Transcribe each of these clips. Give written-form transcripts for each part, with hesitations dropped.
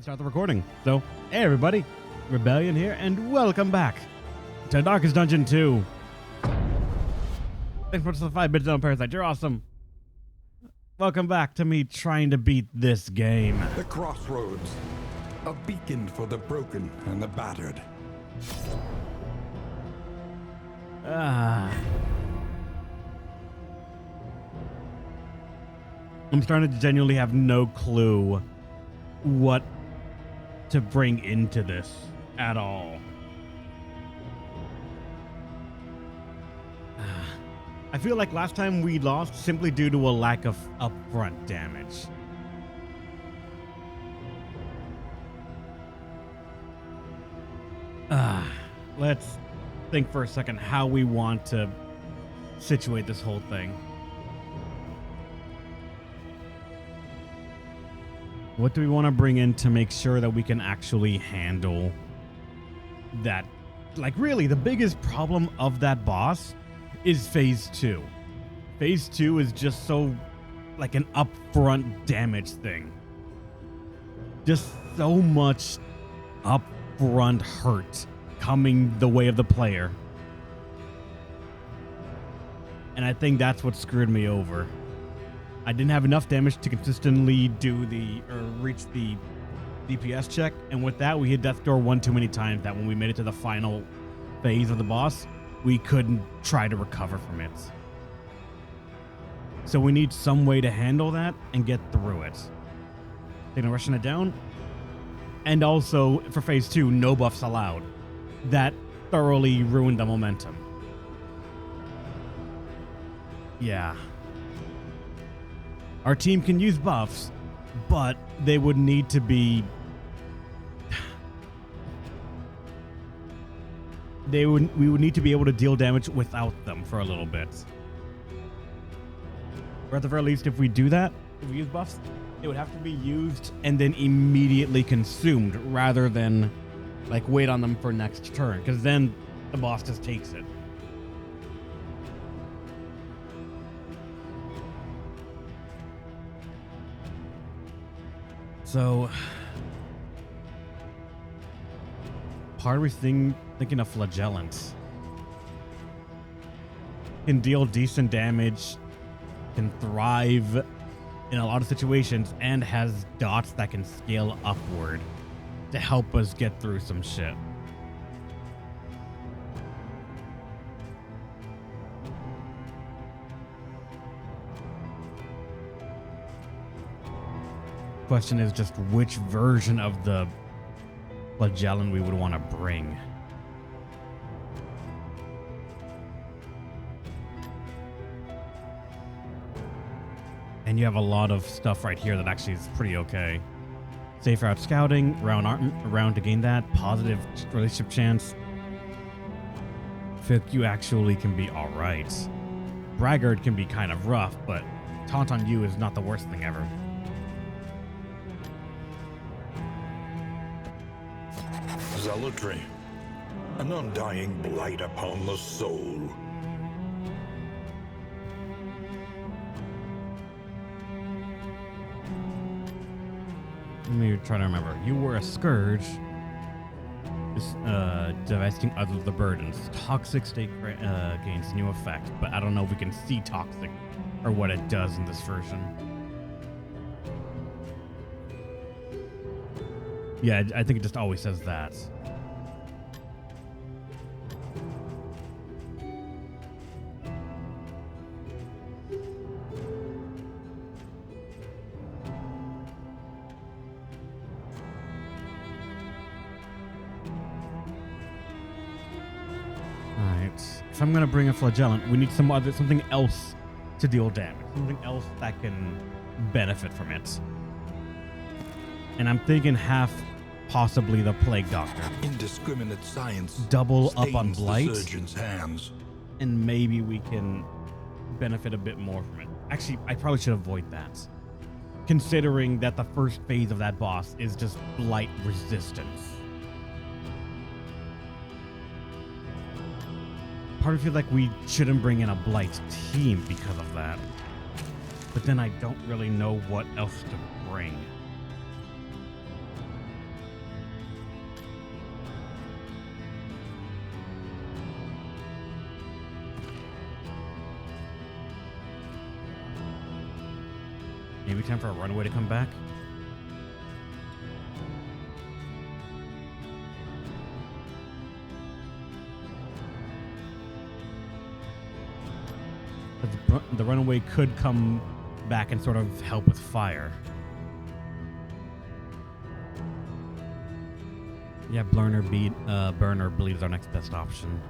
and start the recording. So, hey everybody, Rebellion here, and welcome back to Darkest Dungeon 2. Thanks for the 5-bit zone, Parasite. You're awesome. Welcome back to me trying to beat this game. The Crossroads, a beacon for the broken and the battered. I'm starting to genuinely have no clue what to bring into this at all. I feel like last time we lost simply due to a lack of upfront damage. Let's think for a second how we want to situate this whole thing. What do we want to bring in to make sure that we can actually handle that? Like, really, the biggest problem of that boss is phase 2. Phase 2 is just so like an upfront damage thing. Just so much upfront hurt coming the way of the player. And I think that's what screwed me over. I didn't have enough damage to consistently reach the DPS check, and with that we hit death door one too many times that when we made it to the final phase of the boss, we couldn't try to recover from it. So we need some way to handle that and get through it. They're gonna rushing it down. And also for phase 2, no buffs allowed. That thoroughly ruined the momentum. Yeah. Our team can use buffs, but they would need to be... we would need to be able to deal damage without them for a little bit. Or at the very least, if we do that, if we use buffs, it would have to be used and then immediately consumed rather than like wait on them for next turn, because then the boss just takes it. So, part of me thinking of Flagellant. Can deal decent damage, can thrive in a lot of situations, and has dots that can scale upward to help us get through some shit. Question is just which version of the Flagellant we would want to bring. And you have a lot of stuff right here that actually is pretty okay. Safe route scouting, round to gain that, positive relationship chance. I feel like you actually can be alright. Braggart can be kind of rough, but Taunt on You is not the worst thing ever. Zealotry, an undying blight upon the soul. Let me try to remember. You were a scourge. Divesting others of the burdens. Toxic state gains new effect, but I don't know if we can see toxic or what it does in this version. Yeah, I think it just always says that. Alright. If I'm gonna bring a Flagellant, we need something else to deal damage. Something else that can benefit from it. And I'm thinking half, possibly the Plague Doctor. Indiscriminate science double up on Blight, the surgeon's hands. And maybe we can benefit a bit more from it. Actually, I probably should avoid that, considering that the first phase of that boss is just Blight resistance. Part of me feels like we shouldn't bring in a Blight team because of that. But then I don't really know what else to bring. Maybe time for a runaway to come back. The runaway could come back and sort of help with fire. Yeah, burn or bleed is our next best option.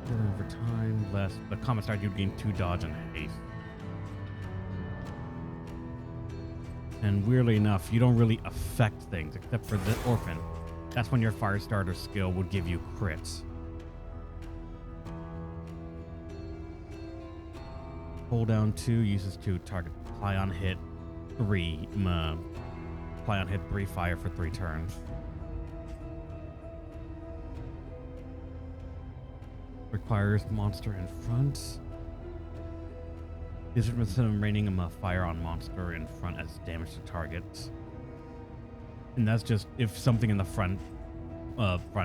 Over time, less, but Comet Star, you'd gain 2 dodge and haste. And weirdly enough, you don't really affect things except for the Orphan. That's when your fire starter skill would give you crits. Hold down 2 uses to target apply on hit 3. Apply on hit 3 fire for 3 turns. Requires monster in front. This is instead of raining fire on monster in front as damage to targets. And that's just if something in the front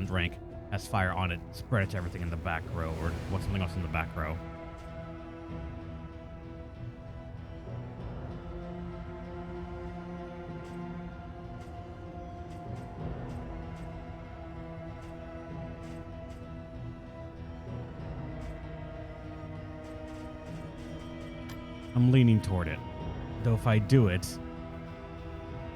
rank has fire on it, spread it to everything in the back row, or what's something else in the back row. I'm leaning toward it. Though if I do it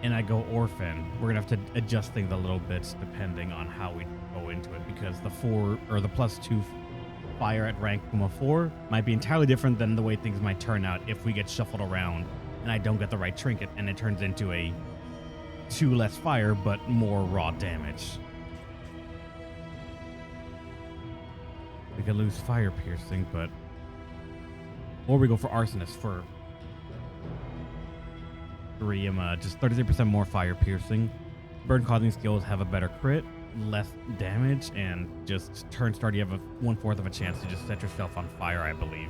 and I go Orphan, we're gonna have to adjust things a little bit depending on how we go into it, because the +2 fire at rank 4 might be entirely different than the way things might turn out if we get shuffled around and I don't get the right trinket and it turns into a 2 less fire but more raw damage. We could lose fire piercing, but or we go for Arsonist for 3, just 33% more fire piercing. Burn causing skills have a better crit, less damage, and just turn start you have a 1/4 of a chance to just set yourself on fire, I believe.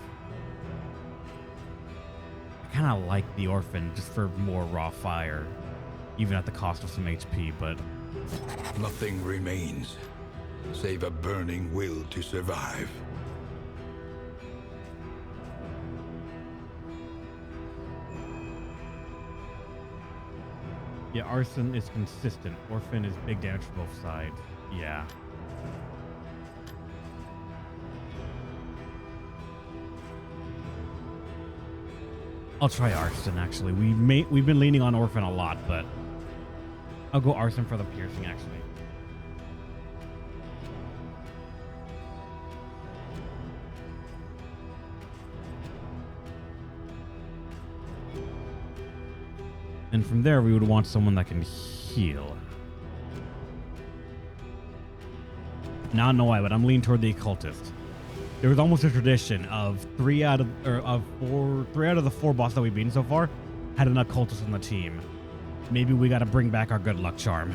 I kind of like the Orphan just for more raw fire, even at the cost of some HP, but Nothing remains, save a burning will to survive. yeah, Arson is consistent. Orphan is big damage for both sides. Yeah. I'll try Arson, actually. We've been leaning on Orphan a lot, but I'll go Arson for the piercing, actually. And from there, we would want someone that can heal. Now, I don't know why, but I'm leaning toward the Occultist. There was almost a tradition of 3 out of the 4 bosses that we've beaten so far had an Occultist on the team. Maybe we got to bring back our good luck charm.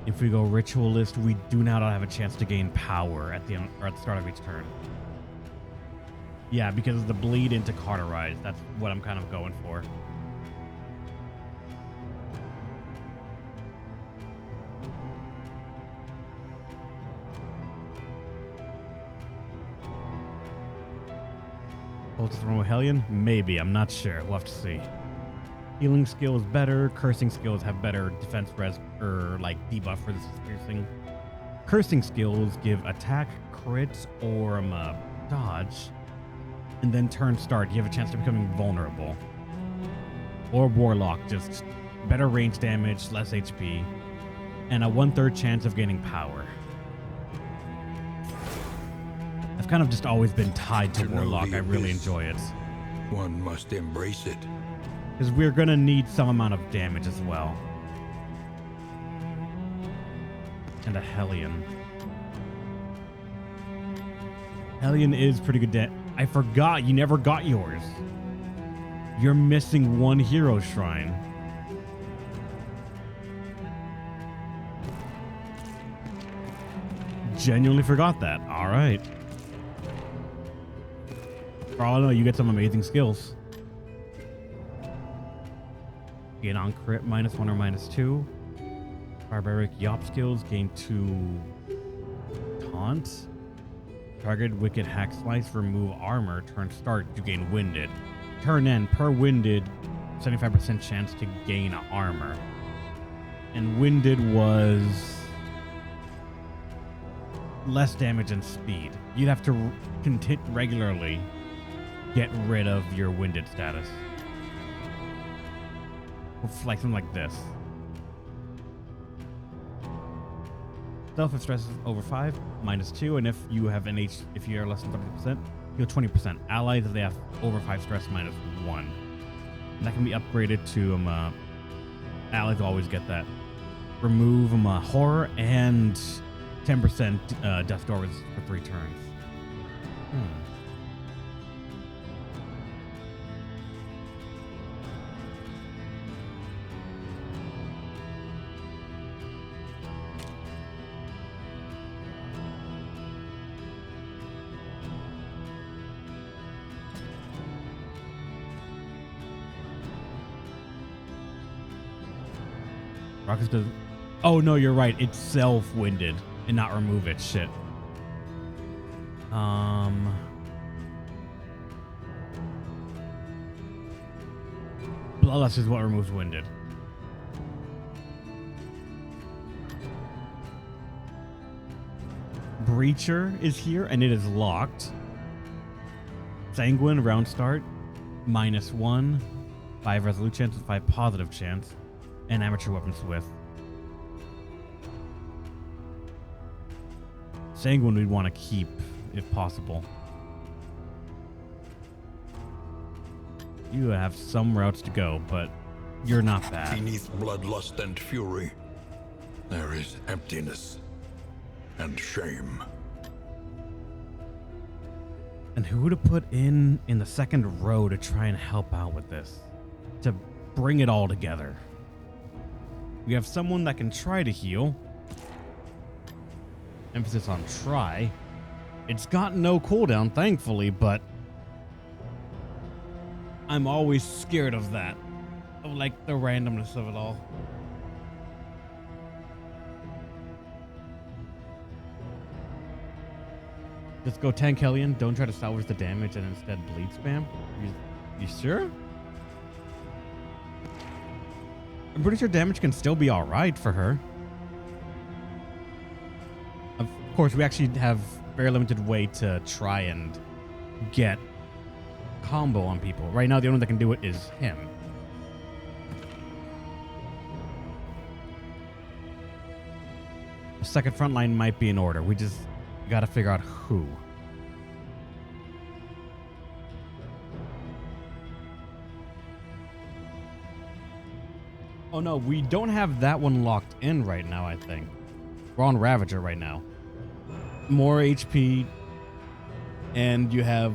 If we go Ritualist, we do not have a chance to gain power at the end, or at the start of each turn. Yeah, because of the bleed into Cauterize. That's what I'm kind of going for. Cultist from Hellion? Maybe. I'm not sure. We'll have to see. Healing skill is better. Cursing skills have better defense res or like debuff for this piercing. Cursing skills give attack, crits, or dodge, and then turn start. You have a chance to becoming vulnerable. Or Warlock, just better range damage, less HP, and a 1/3 chance of gaining power. I've kind of just always been tied to Warlock. I really enjoy it. One must embrace it. Because we're going to need some amount of damage as well. And a Hellion. Hellion is pretty good. I forgot you never got yours. You're missing 1 hero shrine. Genuinely forgot that. All right. For all I know, you get some amazing skills. gain on crit -1 or -2. Barbaric Yop skills gain 2 taunt. Target Wicked Hack Slice, remove armor. Turn start, you gain Winded. Turn end, per Winded, 75% chance to gain armor. And Winded was less damage and speed. You'd have to regularly get rid of your Winded status. Like something like this. Stealth if stress is over 5, -2, and if you have if you are less than 30%, you'll 20%. Allies if they have over 5 stress, -1. And that can be upgraded to allies always get that. Remove horror and 10% death door for 3 turns. Rockets does. Oh no, you're right. It's self-winded and not remove it. Shit. Bloodlust is what removes winded. Breacher is here and it is locked. Sanguine round start -1, 5 resolute chance with 5 positive chance. And amateur weaponsmith. Sanguine we'd want to keep if possible. You have some routes to go, but you're not bad. Beneath bloodlust and fury, there is emptiness and shame. And who to put in the second row to try and help out with this? To bring it all together. We have someone that can try to heal. Emphasis on try. It's got no cooldown, thankfully, but I'm always scared of that. Of like the randomness of it all. Just go tank Hellion. Don't try to salvage the damage and instead bleed spam. You sure? I'm pretty sure damage can still be alright for her. Of course, we actually have very limited way to try and get combo on people. Right now, the only one that can do it is him. The second front line might be in order. We just gotta figure out who. Oh no, we don't have that one locked in right now, I think. We're on Ravager right now. More HP, and you have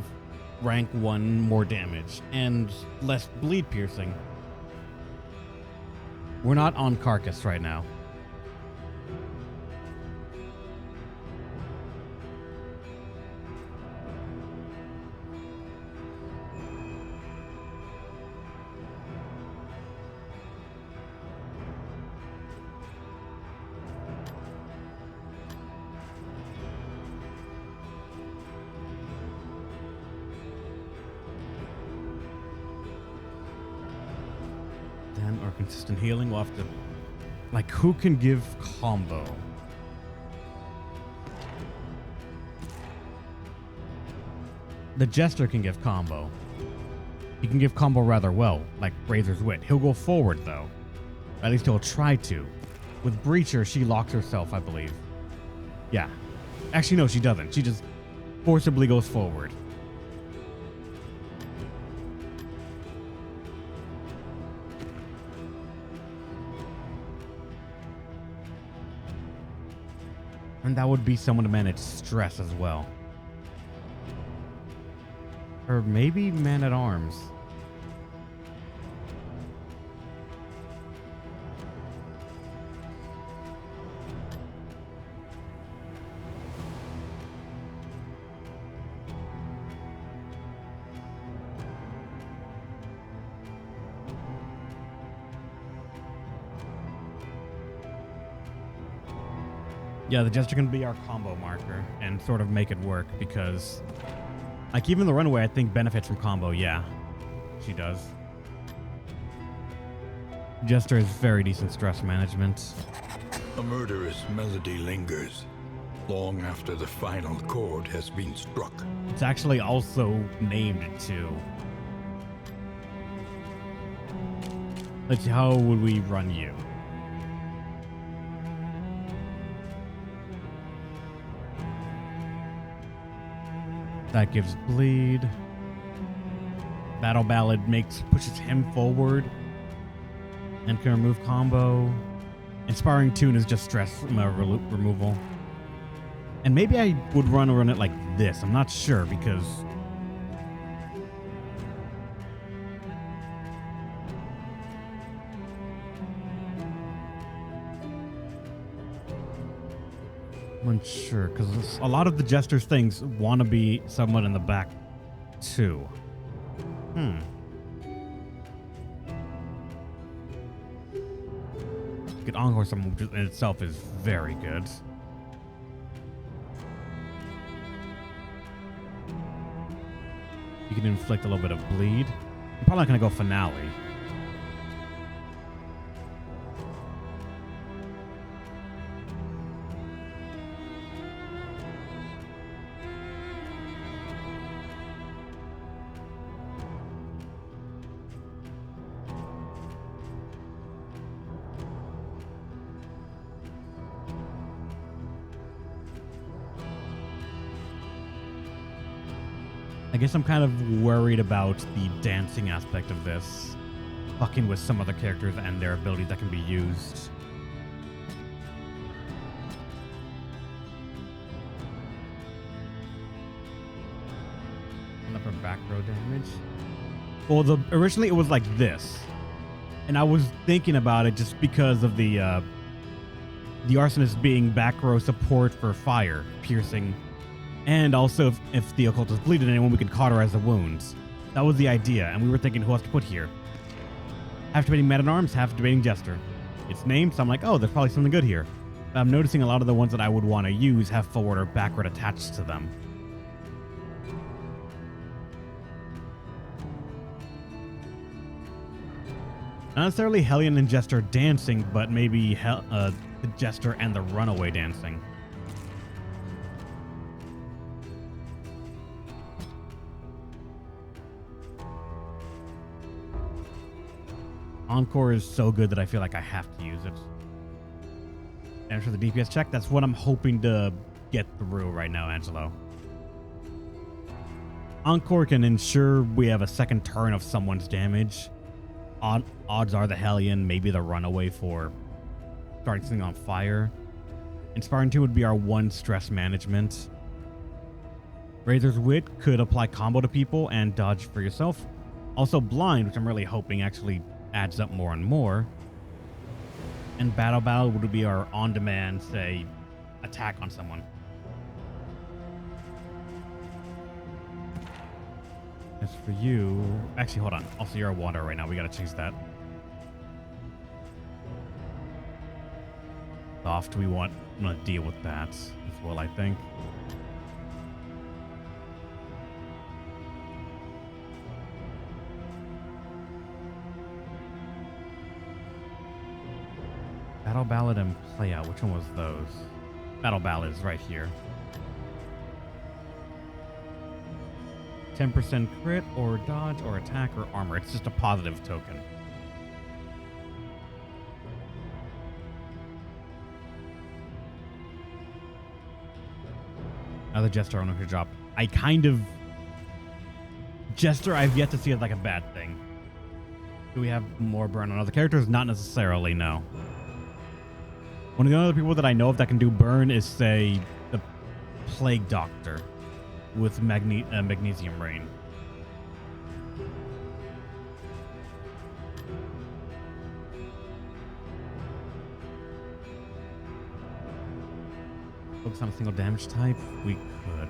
rank 1 more damage, and less bleed piercing. We're not on Carcass right now. Or consistent healing. We'll have to, like, who can give combo? The Jester can give combo. He can give combo rather well, like Razor's Wit. He'll go forward though. At least he'll try to. With Breacher, she locks herself, I believe. Yeah. Actually, no, she doesn't. She just forcibly goes forward. And that would be someone to manage stress as well. Or maybe Man-at-Arms. Yeah, the Jester can be our combo marker and sort of make it work because, like, even the Runaway, I think, benefits from combo. Yeah, she does. Jester is very decent stress management. A murderous melody lingers long after the final chord has been struck. It's actually also named too. Let's see, how would we run you? That gives bleed. Battle Ballad pushes him forward and can remove combo. Inspiring Tune is just stress removal. And maybe I would run it like this. I'm not sure because I'm unsure because a lot of the Jester's things want to be someone in the back too. Get Encore someone, which in itself is very good. You can inflict a little bit of bleed. I'm probably not going to go Finale. I guess I'm kind of worried about the dancing aspect of this. Fucking with some other characters and their abilities that can be used. And upper back row damage. Well, originally it was like this. And I was thinking about it just because of the arsonist being back row support for fire, piercing. And also, if the occultist bleeding anyone, we could cauterize the wounds. That was the idea, and we were thinking who else to put here. Half debating Man-at-Arms, half debating Jester. It's named, so I'm like, oh, there's probably something good here. But I'm noticing a lot of the ones that I would want to use have forward or backward attached to them. Not necessarily Hellion and Jester dancing, but maybe the Jester and the Runaway dancing. Encore is so good that I feel like I have to use it. And for the DPS check, that's what I'm hoping to get through right now, Angelo. Encore can ensure we have a second turn of someone's damage. Odds are the Hellion, maybe the Runaway for starting something on fire. Inspiring 2 would be our one stress management. Razor's Wit could apply combo to people and dodge for yourself. Also Blind, which I'm really hoping actually adds up more and more. And Battle would be our on-demand, say, attack on someone. As for you, actually, hold on. Also, you're a water right now. We gotta change that. Soft, we want to deal with that as well, I think. Battle Ballad and Play Out. Which one was those? Battle Ballad is right here. 10% crit or dodge or attack or armor. It's just a positive token. Now the Jester, I don't know who dropped. Jester, I've yet to see as like a bad thing. Do we have more burn on other characters? Not necessarily, no. One of the other people that I know of that can do burn is, say, the Plague Doctor with Magnesium Rain. Focus on a single damage type? We could.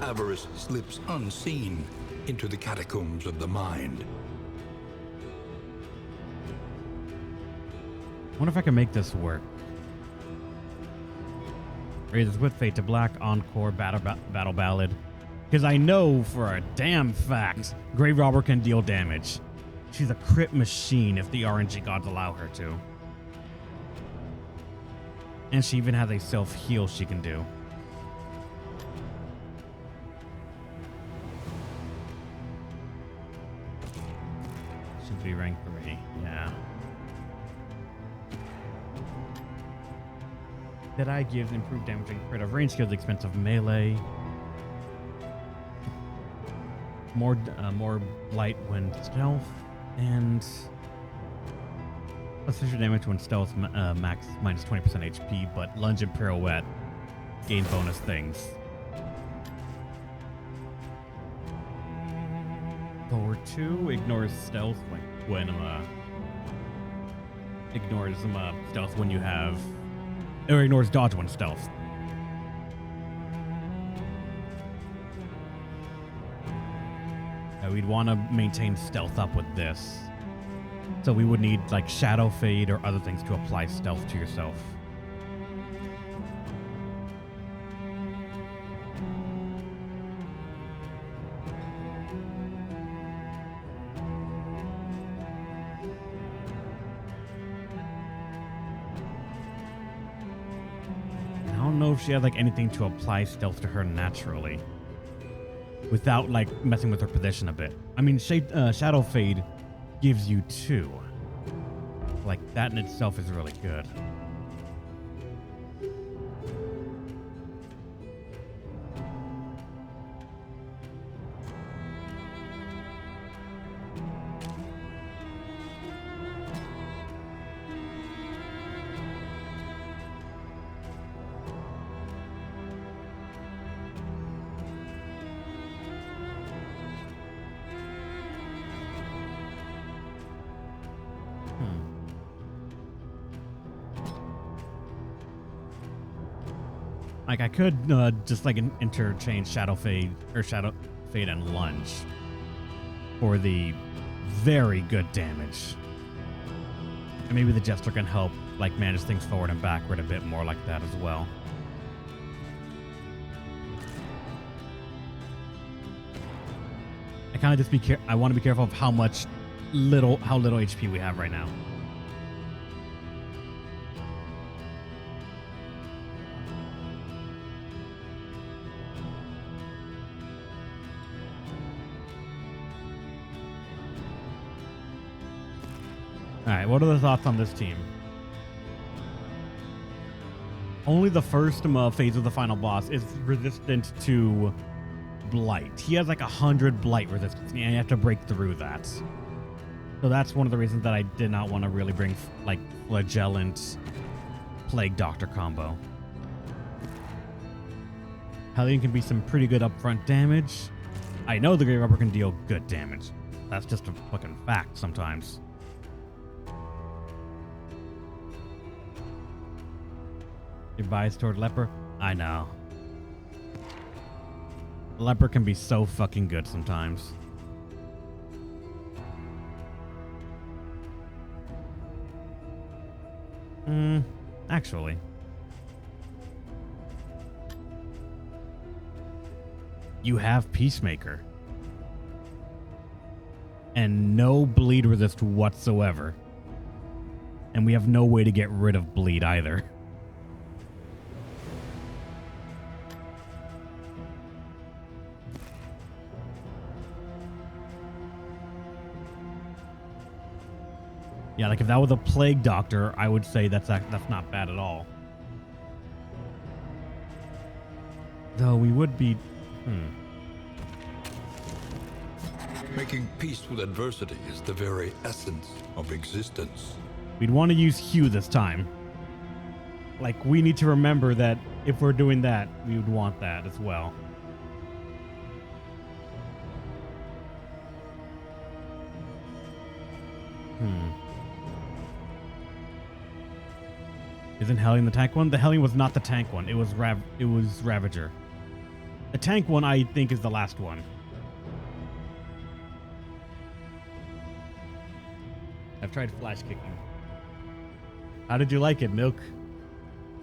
avarice slips unseen into the catacombs of the mind. I wonder if I can make this work. Raises with Fate to Black, Encore, Battle Ballad. Because I know for a damn fact, Grave Robber can deal damage. She's a crit machine if the RNG gods allow her to. And she even has a self-heal she can do. Should be rank 3, yeah. Deadeye gives improved damage and crit of range skills, at the expense of melee. More blight when stealth, and official damage when stealth max minus 20% HP, but lunge and pirouette gain bonus things. Forward 2 ignores stealth when ignores stealth when you have, or ignores dodge when stealth. We'd want to maintain stealth up with this. So we would need like Shadow Fade or other things to apply stealth to yourself. I don't know if she had like anything to apply stealth to her naturally, without like messing with her position a bit. I mean, Shadow Fade gives you 2. Like that in itself is really good. Like I could just like interchange Shadow Fade and Lunge for the very good damage, and maybe the Jester can help like manage things forward and backward a bit more like that as well. I kind of just I want to be careful of how little HP we have right now. All right, what are the thoughts on this team? Only the first phase of the final boss is resistant to blight. He has like 100 blight resistance, and you have to break through that. So that's one of the reasons that I did not want to really bring like Flagellant Plague Doctor combo. Hellion can be some pretty good upfront damage. I know the Grave Robber can deal good damage. That's just a fucking fact sometimes. Your bias toward Leper? I know. Leper can be so fucking good sometimes. Actually. You have Peacemaker. And no bleed resist whatsoever. And we have no way to get rid of bleed either. Yeah, like if that was a Plague Doctor, I would say that's not bad at all. Though we would be... Making peace with adversity is the very essence of existence. We'd want to use Hue this time. Like, we need to remember that if we're doing that, we would want that as well. Isn't Hellion the tank one? The Hellion was not the tank one. It was Ravager. The tank one, I think, is the last one. I've tried flash kicking. How did you like it, Milk?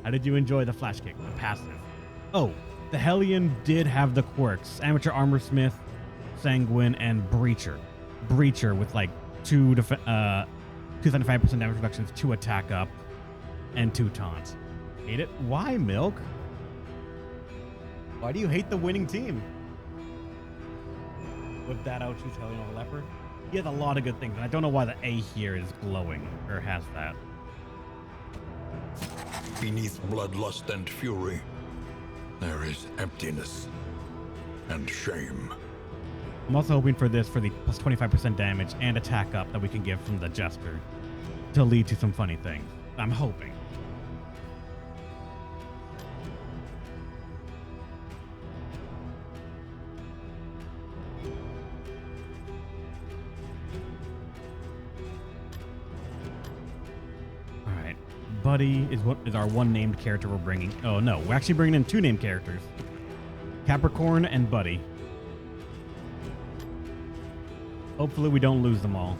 How did you enjoy the flash kick, the passive? Oh, the Hellion did have the quirks. Amateur Armor Smith, Sanguine, and Breacher. Breacher with like 275% damage reductions, 2 attack up, and 2 taunts. Hate it? Why, Milk? Why do you hate the winning team? With that out, she's Hellion over Leopard. He has a lot of good things, and I don't know why the A here is glowing, or has that. Beneath bloodlust and fury, there is emptiness and shame. I'm also hoping for this for the plus 25% damage and attack up that we can give from the Jester to lead to some funny things. I'm hoping. Buddy is our one named character we're bringing. Oh no, we're actually bringing in 2 named characters. Capricorn and Buddy. Hopefully we don't lose them all.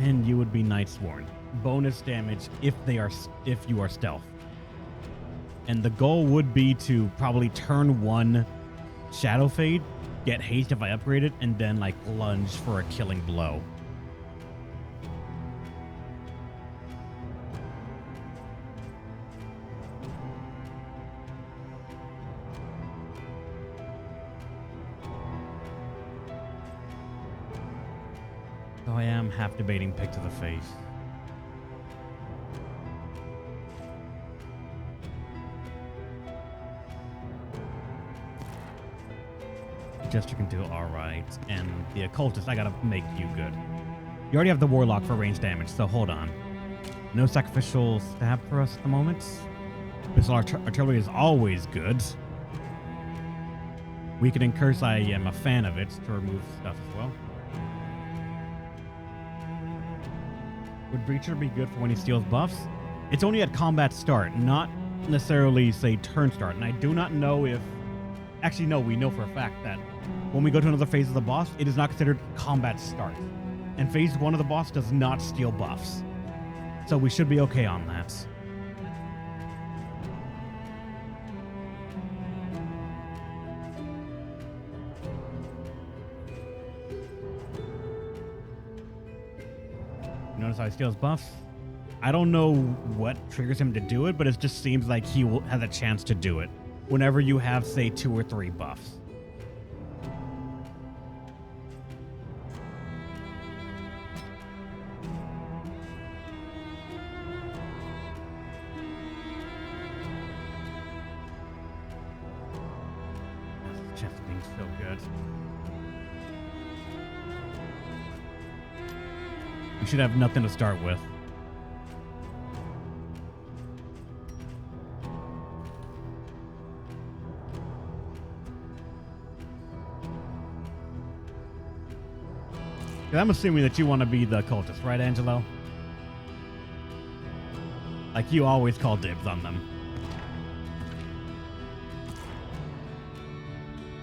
And you would be Night Sworn. Bonus damage if you are stealth. And the goal would be to probably turn 1 Shadow Fade, get haste if I upgrade it, and then like lunge for a killing blow. So I am half debating pick to the face. Jester can do all right, and the Occultist, I gotta make you good. You already have the Warlock for range damage, so hold on. No sacrificial stab for us at the moment. Missile artillery is always good. Weaken and Curse, I am a fan of it to remove stuff as well. Would Breacher be good for when he steals buffs? It's only at combat start, not necessarily, say, turn start. And I do not know if... Actually, no, we know for a fact that when we go to another phase of the boss, it is not considered combat start. And phase 1 of the boss does not steal buffs. So we should be okay on that. Notice how he steals buffs? I don't know what triggers him to do it, but it just seems like he has a chance to do it whenever you have, say, 2 or 3 buffs. That's chance of being so good. We should have nothing to start with. I'm assuming that you want to be the cultist, right, Angelo? Like, you always call dibs on them.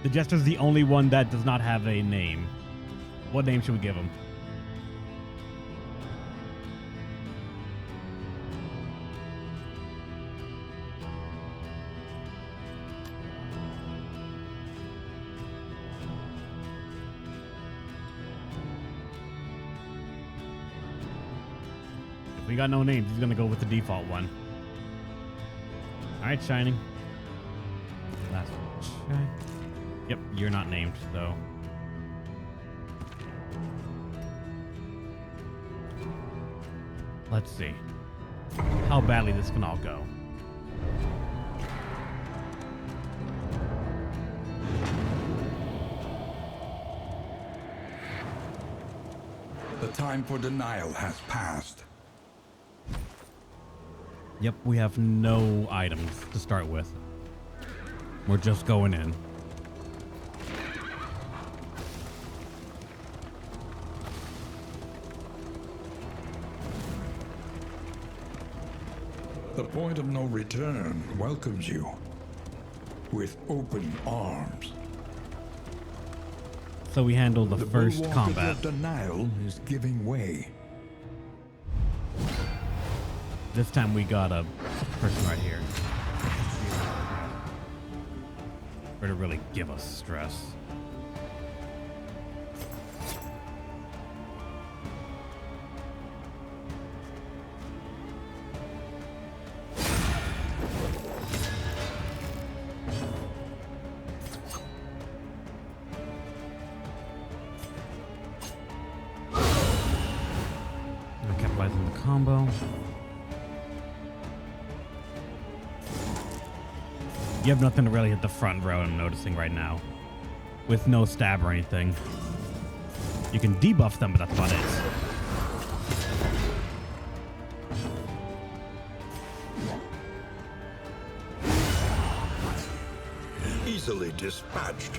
The Jester's the only one that does not have a name. What name should we give him? We got no names. He's going to go with the default one. All right, Shining. Last check. Yep, you're not named, so. Let's see how badly this can all go. The time for denial has passed. Yep, we have no items to start with. We're just going in. The point of no return welcomes you with open arms. So we handle the first bulwark combat. of denial is giving way. This time we got a person right here. For to really give us stress. Capitalizing the combo. You have nothing to really hit the front row, I'm noticing right now. With no stab or anything. You can debuff them, but that's about it. Easily dispatched.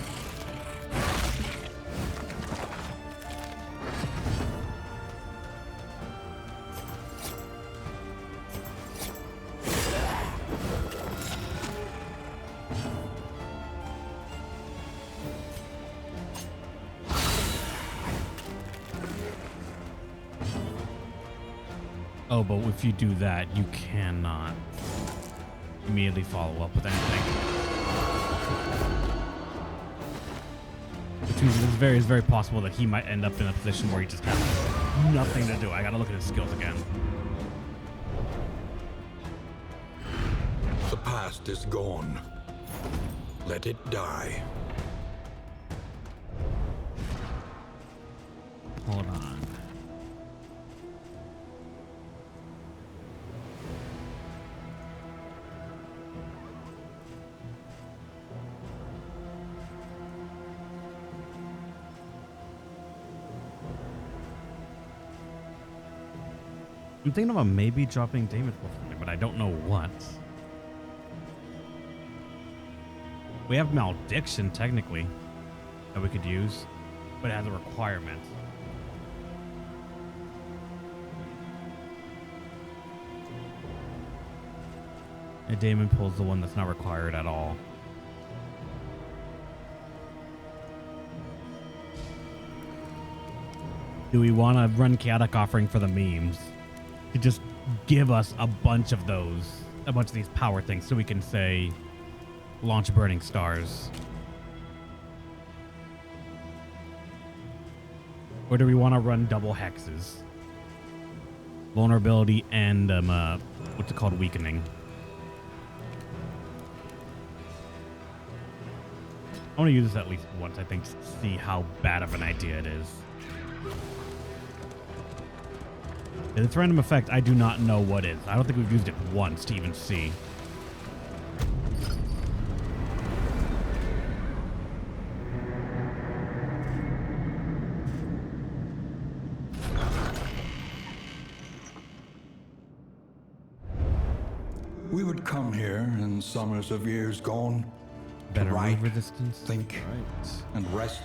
Oh, but if you do that, you cannot immediately follow up with anything. Which means it's very possible that he might end up in a position where he just has nothing to do. I gotta look at his skills again. The past is gone. Let it die. Hold on. I'm thinking about maybe dropping damage for something, but I don't know what. We have malediction technically that we could use, but it has a requirement. And Damon pulls the one that's not required at all. Do we want to run Chaotic Offering for the memes? To just give us a bunch of those, a bunch of these power things, so we can say, launch Burning Stars. Or do we want to run double hexes? Vulnerability and, what's it called, Weakening. I want to use this at least once, I think, to see how bad of an idea it is. Its random effect, I do not know what is. I don't think we've used it once to even see. We would come here in summers of years gone. Better write, move resistance. think, and rest.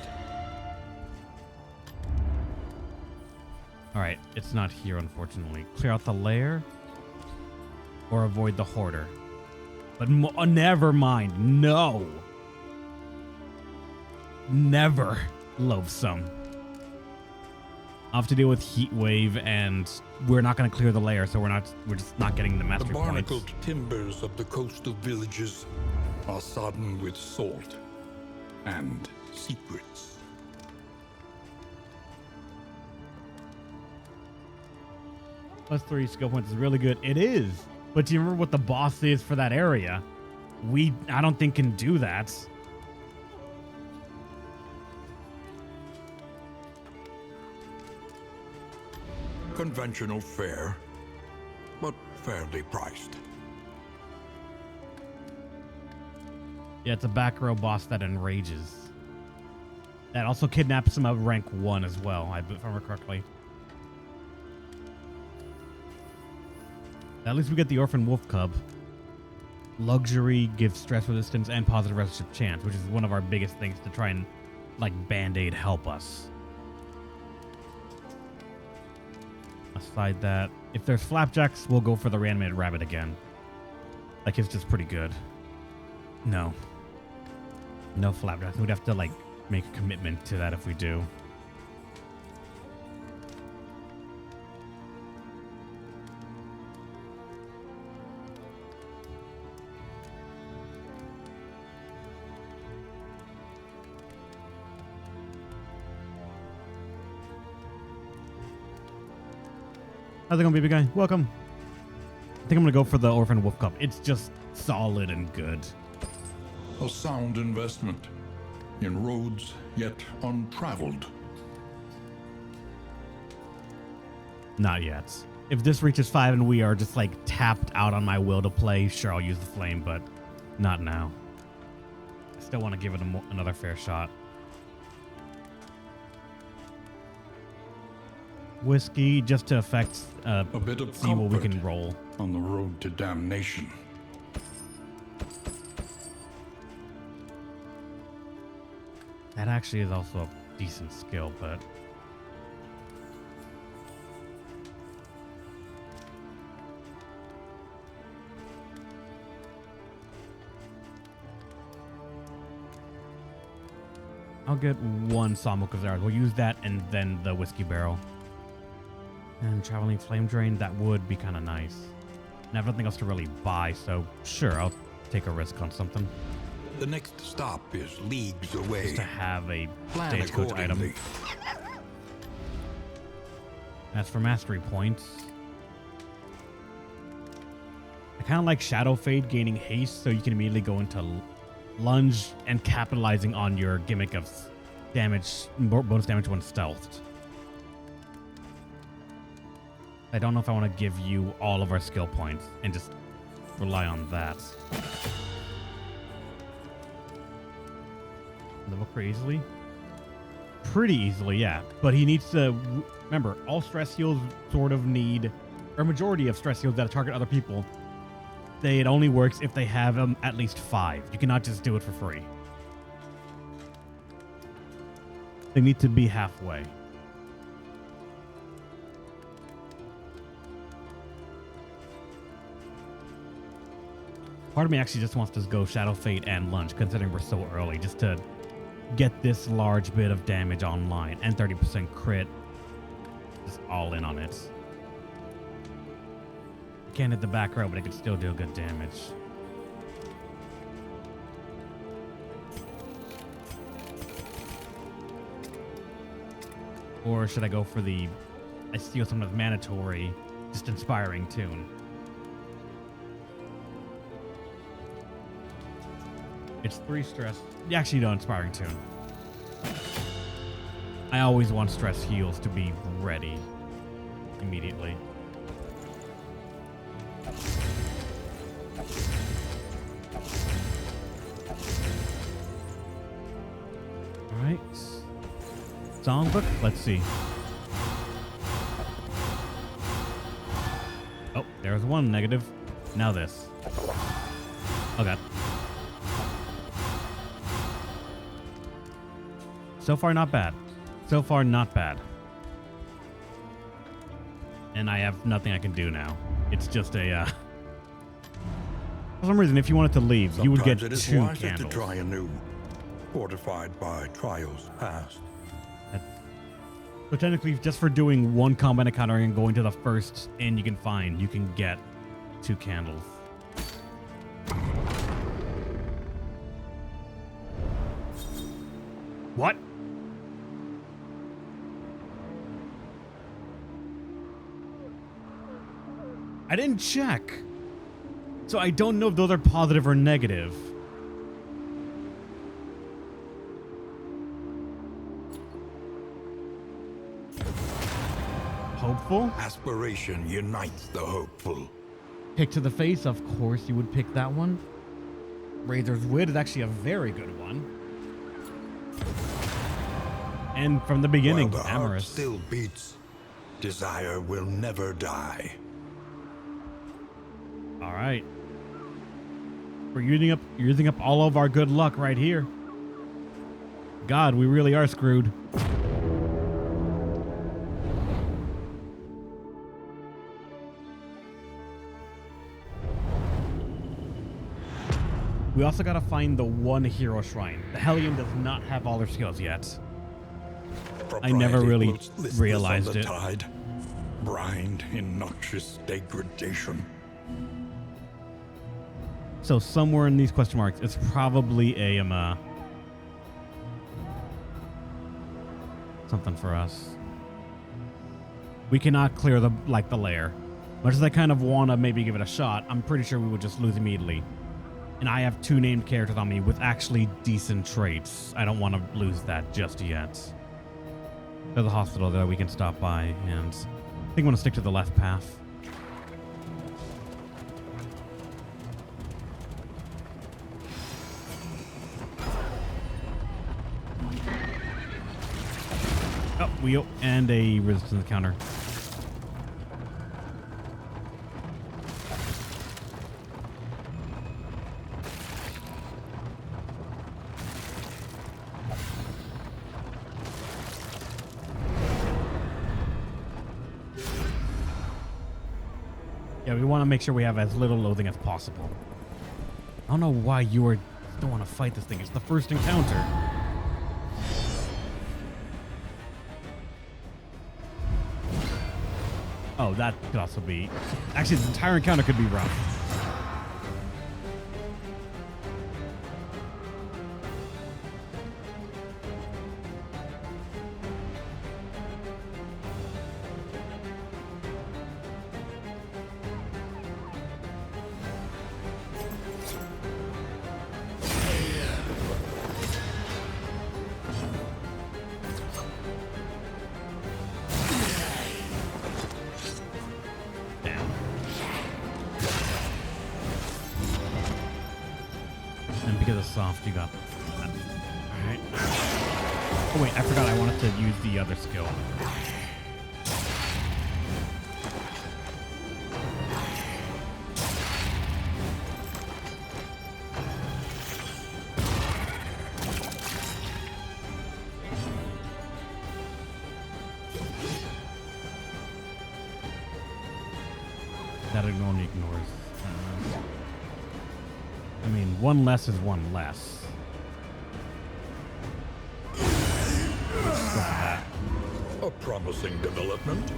Alright, it's not here, unfortunately. Clear out the lair or avoid the hoarder. But never mind. No. Never. Loathsome. I'll have to deal with heat wave, and we're not going to clear the lair, so we're just not getting the mastery The points. barnacled timbers of the coastal villages are sodden with salt and secrets. +3 skill points is really good. It is. But do you remember what the boss is for that area? I don't think can do that. Conventional fare, but fairly priced. Yeah, it's a back row boss that enrages. That also kidnaps him of rank 1 as well, if I remember correctly. At least we get the Orphan Wolf Cub. Luxury gives stress resistance and positive relationship chance, which is one of our biggest things to try and, like, Band-Aid help us. Aside that, if there's flapjacks, we'll go for the reanimated rabbit again. Like, it's just pretty good. No. No flapjacks. We'd have to, like, make a commitment to that if we do. How's it going, baby guy? Welcome. I think I'm gonna go for the Orphan Wolf Cup. It's just solid and good. A sound investment in roads yet untraveled. Not yet. If this reaches 5 and we are just like tapped out on my will to play, sure, I'll use the flame, but not now. I still want to give it another fair shot. Whiskey just to affect A bit of see what we comfort can roll. on the road to damnation. That actually is also a decent skill, but I'll get one Sawmill Kazar. We'll use that and then the whiskey barrel. And traveling flame drain, that would be kind of nice. And I have nothing else to really buy, so sure, I'll take a risk on something. The next stop is leagues away. Just to have a Plan stagecoach item. accordingly. As for mastery points, I kind of like Shadow Fade gaining haste so you can immediately go into lunge and capitalizing on your gimmick of damage, bonus damage when stealthed. I don't know if I want to give you all of our skill points and just rely on that. Level pretty easily? Pretty easily, yeah. But he needs to... Remember, all stress heals sort of need... Or majority of stress heals that target other people, it only works if they have at least 5. You cannot just do it for free. They need to be halfway. Part of me actually just wants to go Shadow Fate and Lunge, considering we're so early, just to get this large bit of damage online and 30% crit. Just all in on it. Can't hit the back row, but it could still do good damage. Or should I go for the... I steal some of mandatory, just inspiring tune. It's 3 stress. Actually, no, inspiring tune. I always want stress heals to be ready immediately. Alright. Songbook? Let's see. Oh, there's one negative. Now this. Oh god. So far, not bad. So far, not bad. And I have nothing I can do now. It's just a, For some reason, if you wanted to leave, you would get Sometimes it is 2 wiser candles. to try anew, fortified by trials past. So technically, just for doing 1 combat encounter and going to the first inn you can find, you can get 2 candles. What? I didn't check. So I don't know if those are positive or negative. Hopeful? Aspiration unites the hopeful. Pick to the face, of course you would pick that one. Razor's Wit is actually a very good one. And from the beginning, While the heart Amorous. still beats, desire will never die. All right. We're using up all of our good luck right here. God, we really are screwed. We also got to find the one hero shrine. The Hellion does not have all their skills yet. I never really realized it. Tide, brined in noxious degradation. So somewhere in these question marks, it's probably a something for us. We cannot clear the lair. Much as I kind of want to maybe give it a shot, I'm pretty sure we would just lose immediately. And I have 2 named characters on me with actually decent traits. I don't want to lose that just yet. There's a hospital there we can stop by, and I think I want to stick to the left path. Oh, and a resistance counter. Yeah, we want to make sure we have as little loathing as possible. I don't know why you don't want to fight this thing. It's the first encounter. Oh, that could also be... Actually, the entire encounter could be rough. And because it's soft, you got that. Alright. Oh wait, I forgot I wanted to use the other skill. That only ignores. I mean, one less is one less. Let's go for that. A promising development.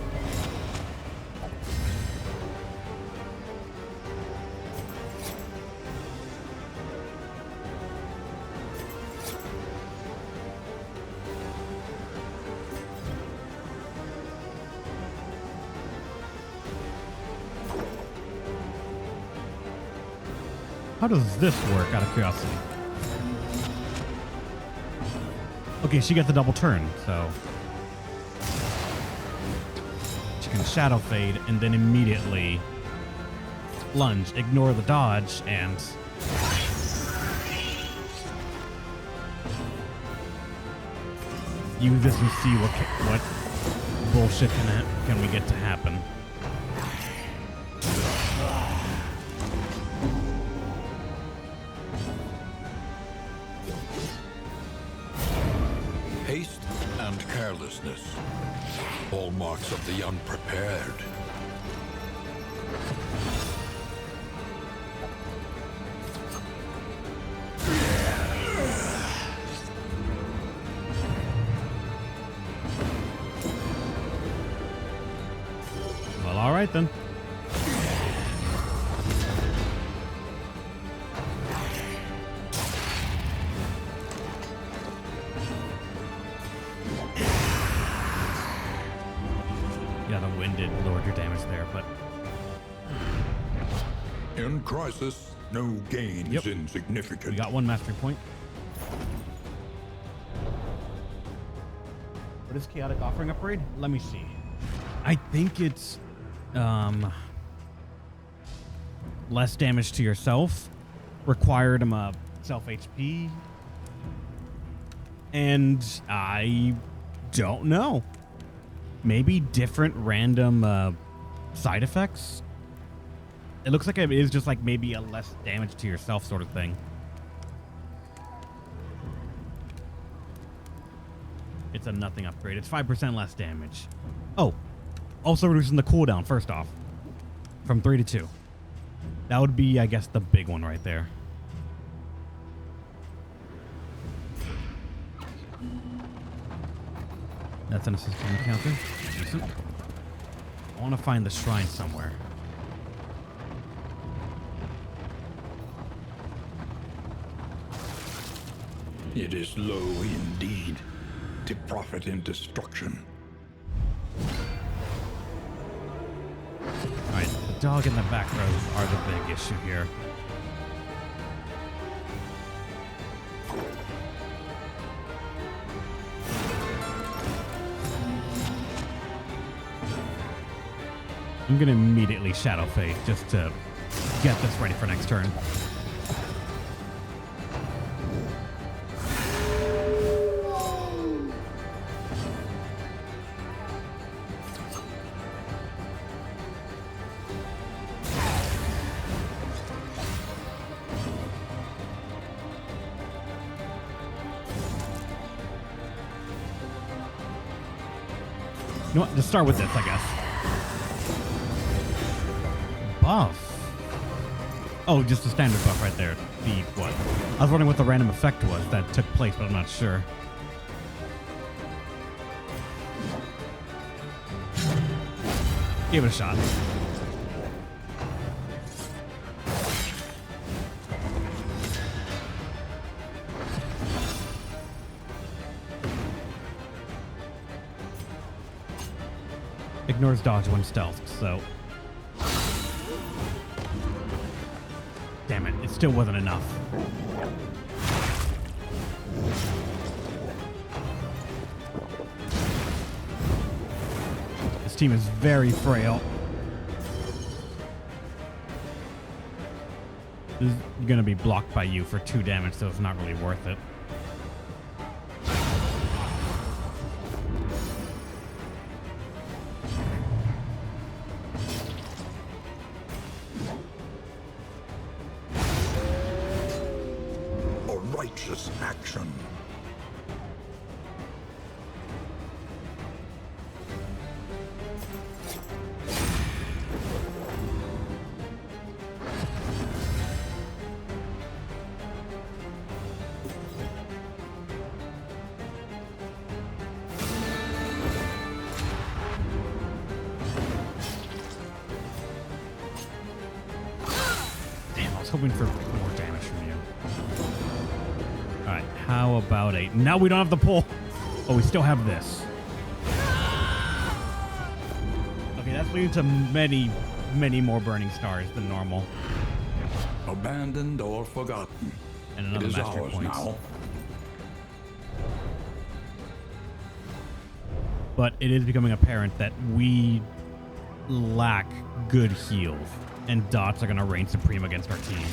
How does this work, out of curiosity? Okay, she gets a double turn, so... She can Shadow Fade and then immediately lunge, ignore the dodge, and... use this and see what bullshit can we get to happen. Haste and carelessness, hallmarks of the unprepared. Well, all right then. Yeah, the wind did lower your damage there, but... In crisis, no gains insignificant. We got one mastery point. What is Chaotic Offering upgrade? Let me see. I think it's less damage to yourself, required self HP, and I don't know. Maybe different random side effects. It looks like it is just like maybe a less damage to yourself sort of thing. It's a nothing upgrade. It's 5% less damage. Oh, also reducing the cooldown first off from 3 to 2. That would be, I guess, the big one right there. That's an assistant encounter. Decent. I want to find the shrine somewhere. It is low indeed, to profit in destruction. Alright, the dog in the back rows are the big issue here. I'm gonna immediately Shadow Fade just to get this ready for next turn. You know what? Just start with this, I guess. Buff. Oh, just a standard buff right there. The what? I was wondering what the random effect was that took place, but I'm not sure. Give it a shot. Ignores dodge when stealth, so... Damn it, it still wasn't enough. This team is very frail. This is gonna be blocked by you for 2 damage, so it's not really worth it. Righteous action. Damn, I was hoping for more damage from you. Alright, how about a... Now we don't have the pull. Oh, we still have this. Okay, that's leading to many, many more burning stars than normal. Abandoned or forgotten. And another it is mastery ours points. now. But it is becoming apparent that we lack good heals. And dots are going to reign supreme against our team.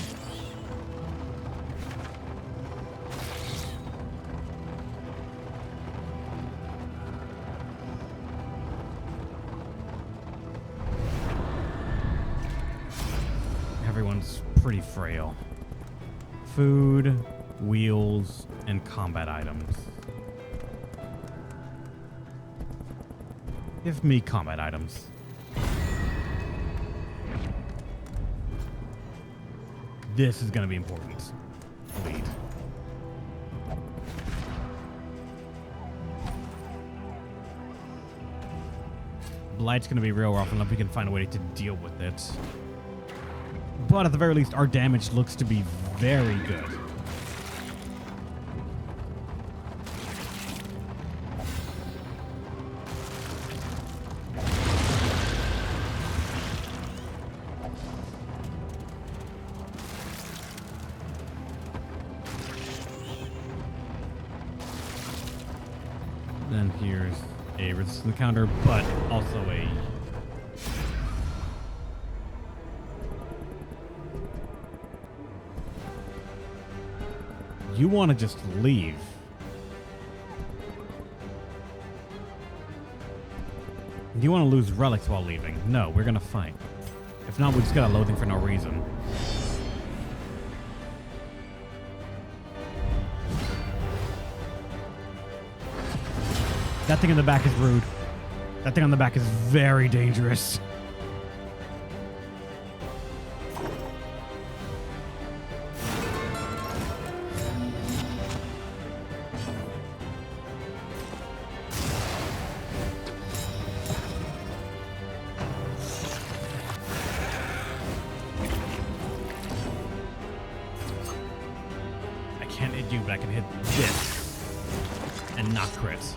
Everyone's pretty frail. Food, wheels, and combat items. Give me combat items. This is going to be important. Lead. Blight's going to be real rough, and if we can find a way to deal with it. But at the very least, our damage looks to be very good. Then here's a resistance counter, but also a... You want to just leave. Do you want to lose relics while leaving? No, we're going to fight. If not, we just got a loathing for no reason. That thing in the back is rude. That thing on the back is very dangerous. hit you, but I can hit this and not crits.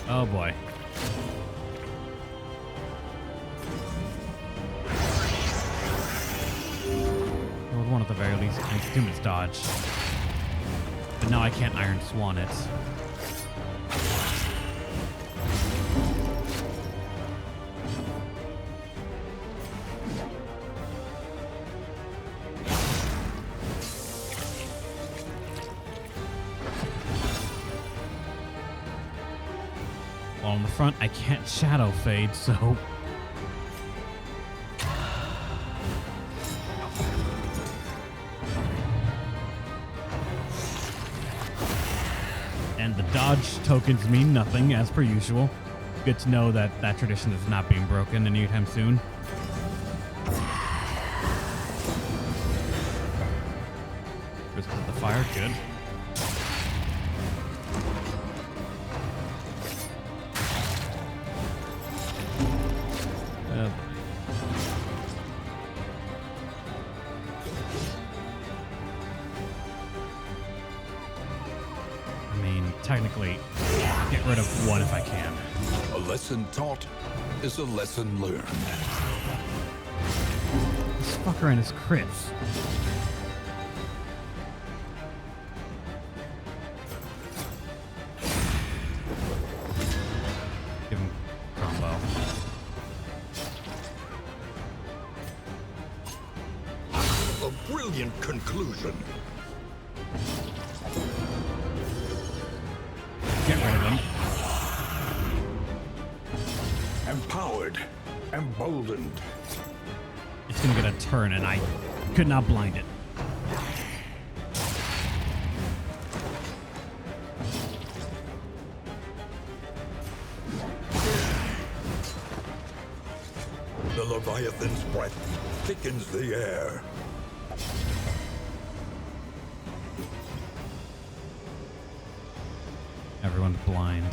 Oh boy. I would want at the very least consume its dodge. But now I can't Iron Swan it. While on the front, I can't Shadow Fade, so... And the dodge tokens mean nothing, as per usual. Good to know that that tradition is not being broken anytime soon. Risk of the fire, good. Technically, get rid of one if I can. A lesson taught is a lesson learned. This fucker and his crits. Give him combo. A brilliant conclusion. Get rid of him. Empowered, emboldened. It's gonna get a turn, and I could not blind it. The Leviathan's breath thickens the air. Everyone's blind.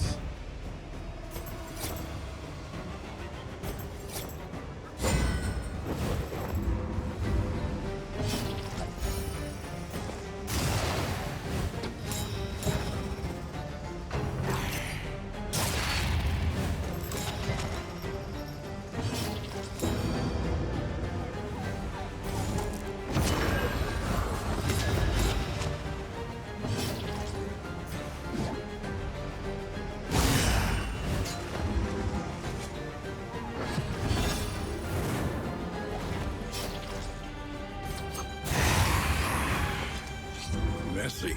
Messy,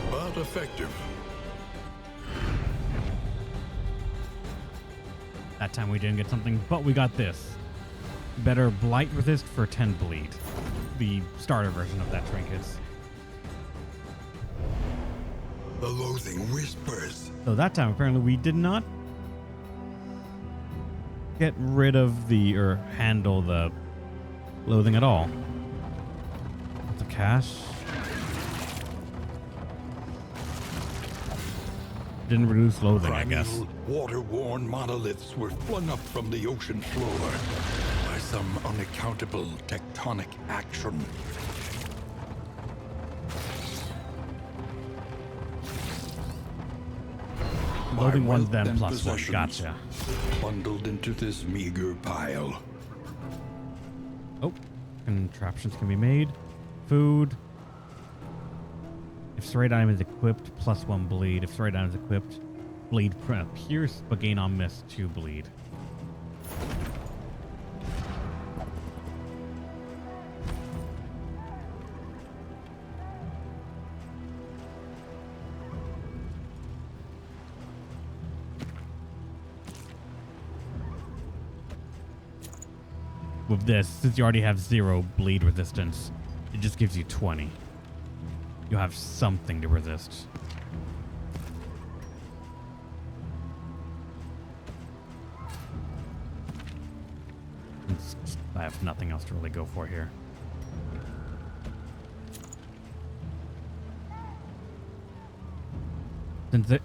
but effective. That time we didn't get something, but we got this. Better Blight Resist for 10 bleed. The starter version of that trinket. The loathing whispers. So that time, apparently, we did not get rid of the, or handle the loathing at all. The cash. Didn't reduce loathing, I guess. Primeval, water-worn monoliths were flung up from the ocean floor by some unaccountable tectonic action. Loathing My one, wealth then and plus one. possessions Gotcha. bundled into this meager pile. Oh, contraptions can be made. Food. If serrate item is equipped, plus 1 bleed. If serrate item is equipped, bleed pierce, but gain on miss 2 bleed. With this, since you already have 0 bleed resistance, it just gives you 20. You'll have something to resist. I have nothing else to really go for here.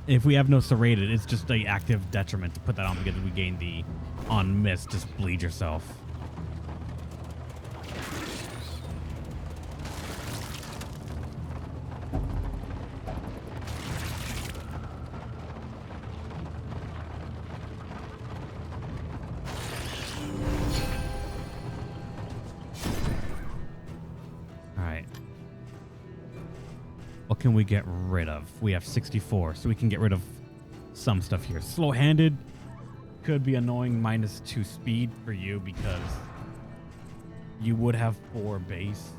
If we have no serrated, it's just a active detriment to put that on because we gain the on miss. Just bleed yourself. What can we get rid of? We have 64, so we can get rid of some stuff here. Slow-handed could be annoying, -2 speed for you because you would have 4 base.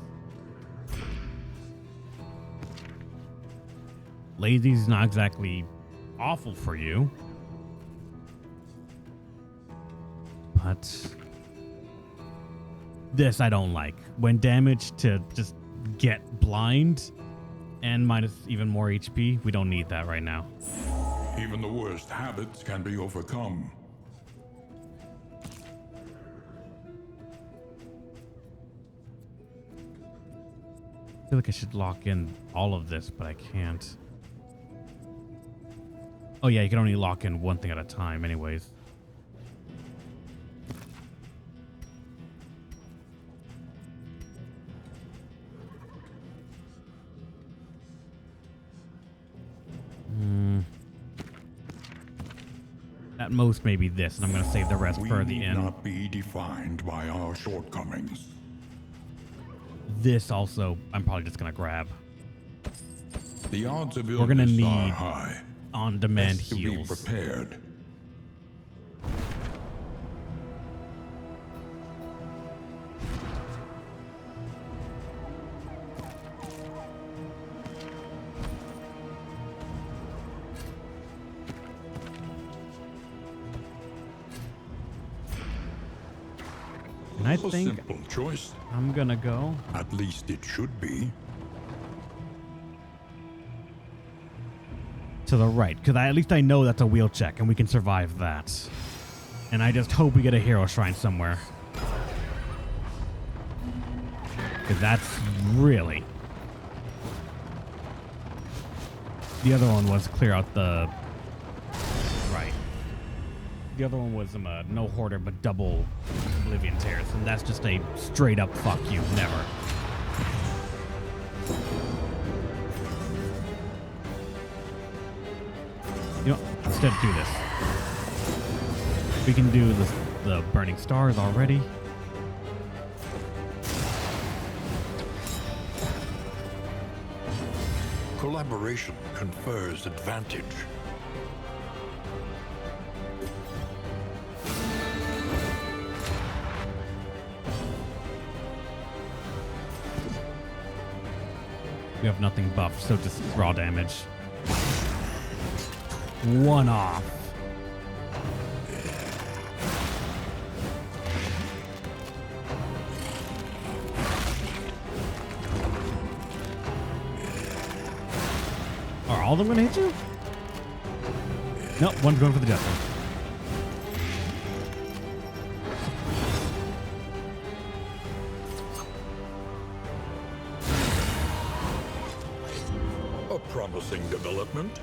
Lazy's not exactly awful for you, but this I don't like. When damaged to just get blind and minus even more HP, we don't need that right now. Even the worst habits can be overcome. I feel like I should lock in all of this, but I can't. Oh yeah, you can only lock in one thing at a time anyways. At most, maybe this, and I'm going to save the rest for the end. We need not be defined by our shortcomings. This also, I'm probably just going to grab. The odds of We're going to illness need are high. on-demand Best to be heals. prepared. And I A think simple choice. I'm going to go. At least it should be. To the right, because at least I know that's a wheel check and we can survive that. And I just hope we get a hero shrine somewhere, because that's really... The other one was clear out the right. The other one was no hoarder but double oblivion tears, and that's just a straight up fuck you, never. You know, instead do this. We can do the burning stars already. Collaboration confers advantage. We have nothing buffed, so just raw damage. One off. Are all of them gonna hit you? Nope, one's going for the jester. A promising development.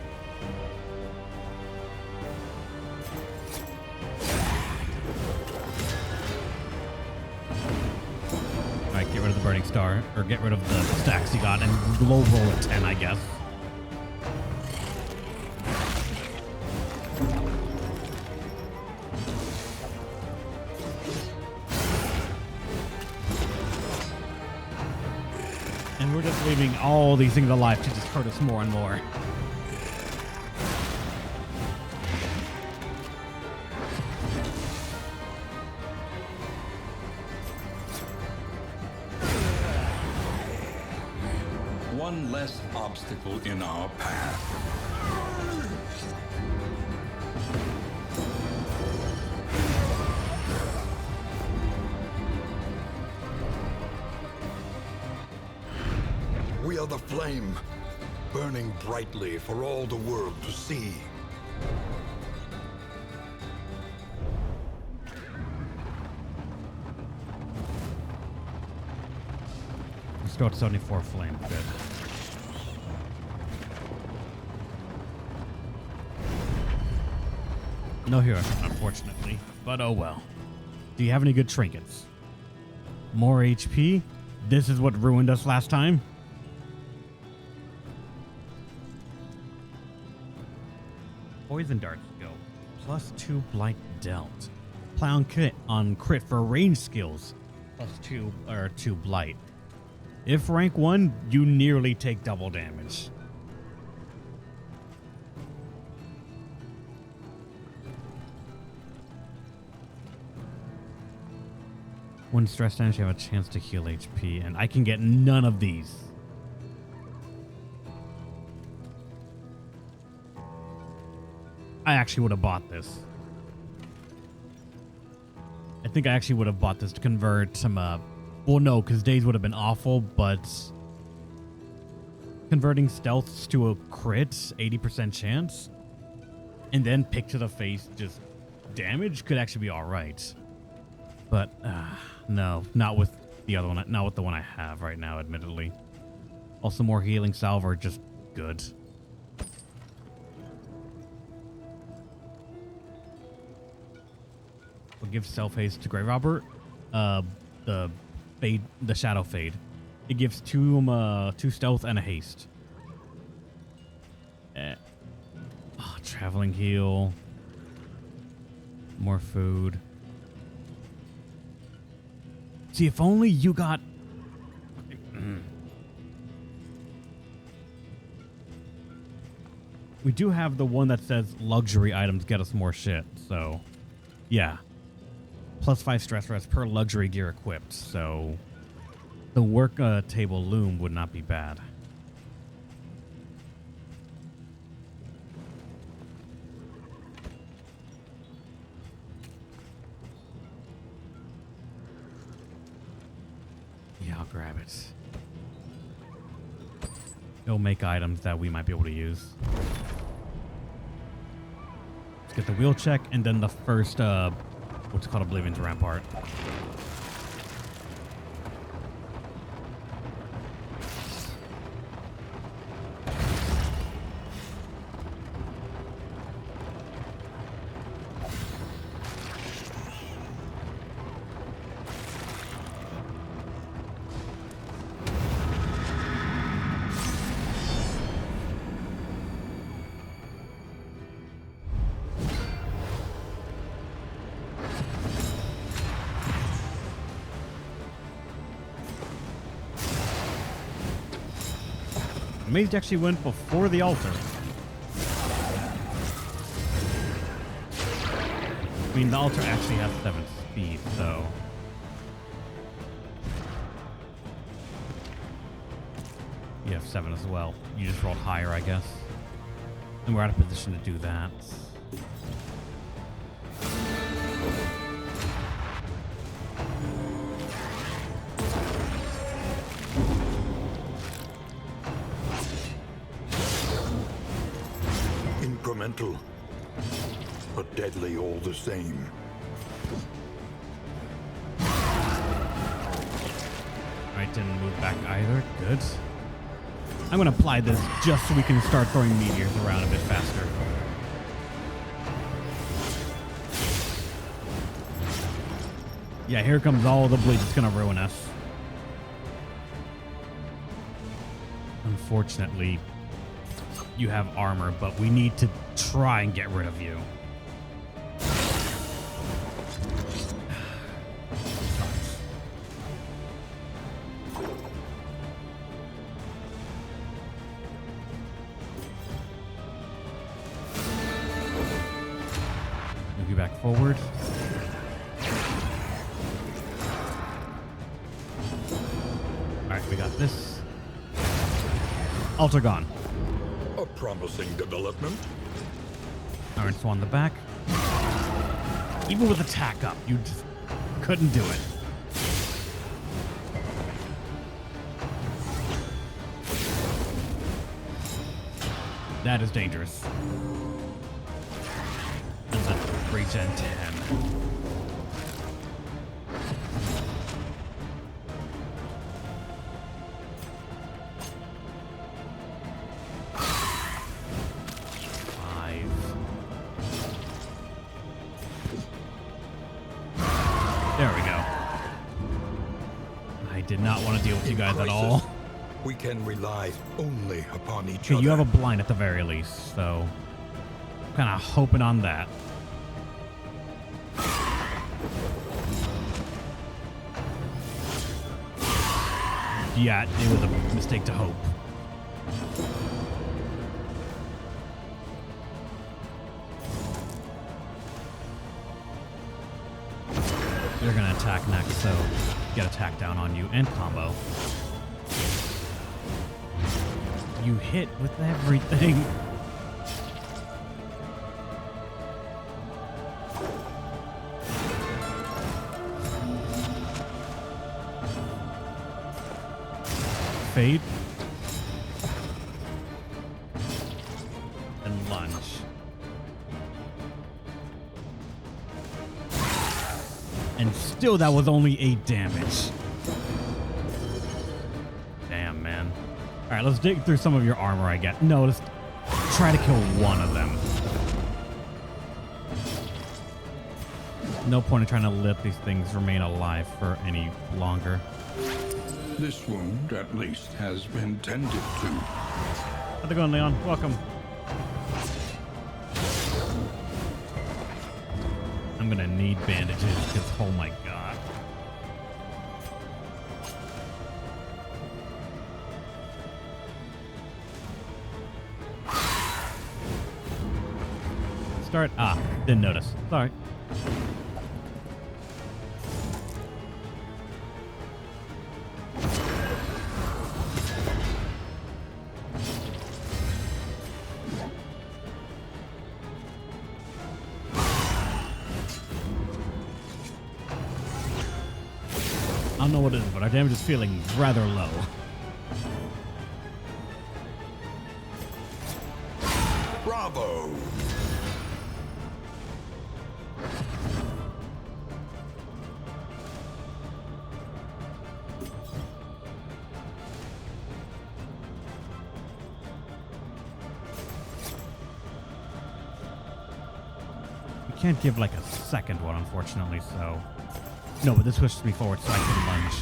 Alright, get rid of the burning star, or get rid of the stacks you got, and low roll a 10, I guess. And we're just leaving all these things alive to just hurt us more and more. One less obstacle in our path. We are the flame, burning brightly for all the world to see. Let's go to 74 flame. Good. No hero, unfortunately. But oh well. Do you have any good trinkets? More HP? This is what ruined us last time? Poison darts go. +2 blight dealt. Play on crit for range skills. +2 blight. If rank 1, you nearly take double damage. When stress damage, you have a chance to heal HP, and I can get none of these. I actually would have bought this. I think I actually would have bought this to convert some, well, no, because days would have been awful, but converting stealths to a crit, 80% chance, and then pick to the face just damage could actually be all right. But, no, not with the other one, not with the one I have right now, admittedly. Also, more healing salve are just good. We'll give self haste to Grey Robber. The shadow fade. It gives two stealth and a haste. Traveling heal. More food. See, if only you got. We do have the one that says luxury items get us more shit, so yeah. +5 stress rest per luxury gear equipped, so the work table loom would not be bad. Yeah, I'll grab it. It'll make items that we might be able to use. Let's get the wheel check and then the first what's called Oblivion's Rampart. The mage actually went before the altar. I mean, the altar actually has 7 speed, so. You have 7 as well. You just rolled higher, I guess. And we're out of position to do that. Incremental, but deadly all the same. Alright, didn't move back either. Good. I'm going to apply this just so we can start throwing meteors around a bit faster. Yeah, here comes all the bleach. It's going to ruin us. Unfortunately, you have armor, but we need to try and get rid of you. Move you back forward. Alright, we got this. Altar gone. A promising development. Iron Swan the back. Even with attack up, you just couldn't do it. That is dangerous. That's a regen 10. did not want to deal with you In guys at crisis, all. We can rely only upon each Okay, other. you have a blind at the very least, so I'm kind of hoping on that. Yeah, it was a mistake to hope. You're gonna attack next, so get attack down on you and combo. You hit with everything. Fade. And lunge. And still that was only 8 damage. Damn, man. All right, let's dig through some of your armor I get. No, let's try to kill one of them. No point in trying to let these things remain alive for any longer. This wound, at least, has been tended to. How's it going, Leon? Welcome. I'm gonna need bandages because, oh my god. Start. Didn't notice. Sorry. I don't know what it is, but our damage is feeling rather low. Bravo! We can't give like a second one, unfortunately, so... No, but this pushes me forward so I can lunge.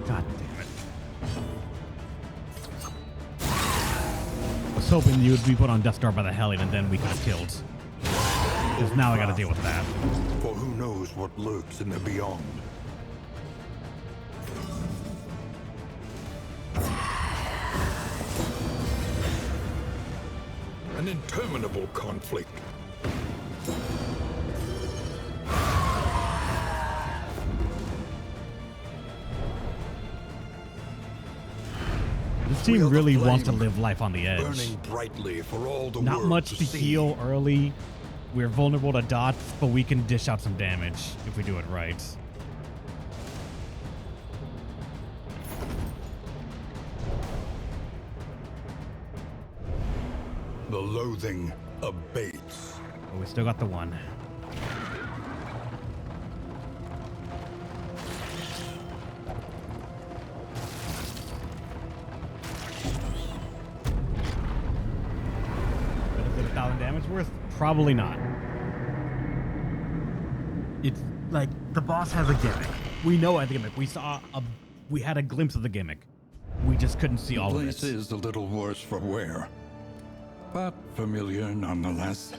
God damn it. I was hoping you would be put on Death Star by the Hellion and then we could have killed. Because now I gotta deal with that. For who knows what lurks in the beyond. An interminable conflict. This team really wants to live life on the edge. Burning brightly for all the Not world much to see. heal early. We're vulnerable to dots, but we can dish out some damage if we do it right. The loathing abates. But we still got the one. But is it 1,000 damage worth? Probably not. It's like the boss has a gimmick. We know a gimmick. We had a glimpse of the gimmick. We just couldn't see all of The place it. is a little worse for wear, but familiar nonetheless.